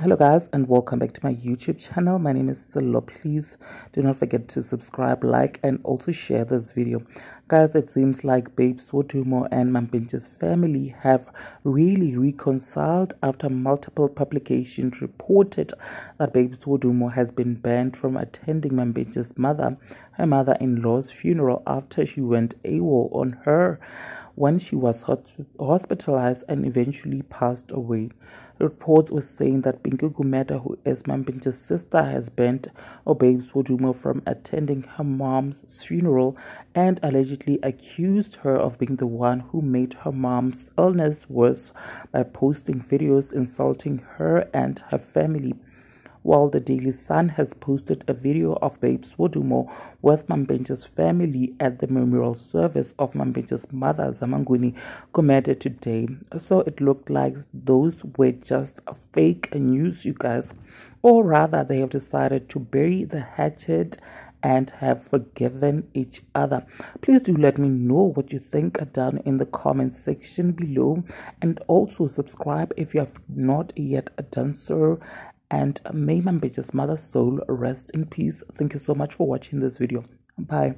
Hello guys, and welcome back to my YouTube channel. My name is Silo. Please do not forget to subscribe, like, and also share this video. Guys, it seems like Babes Wodumo and Mampintsha's family have really reconciled after multiple publications reported that Babes Wodumo has been banned from attending Mampintsha's her mother-in-law's funeral after she went AWOL on her when she was hospitalized and eventually passed away. Reports were saying that Pinky Gumeda, who is Mampintsha's sister, has banned Babes Wodumo from attending her mom's funeral and allegedly accused her of being the one who made her mom's illness worse by posting videos insulting her and her family. While the Daily Sun has posted a video of Babes Wodumo with Mampintsha's family at the memorial service of Mampintsha's mother, Zamanguni Gumeda, today. So it looked like those were just fake news, you guys. Or rather, they have decided to bury the hatchet and have forgiven each other. Please do let me know what you think down in the comment section below, and also subscribe if you have not yet done so. And may Mampintsha's mother's soul rest in peace. Thank you so much for watching this video. Bye.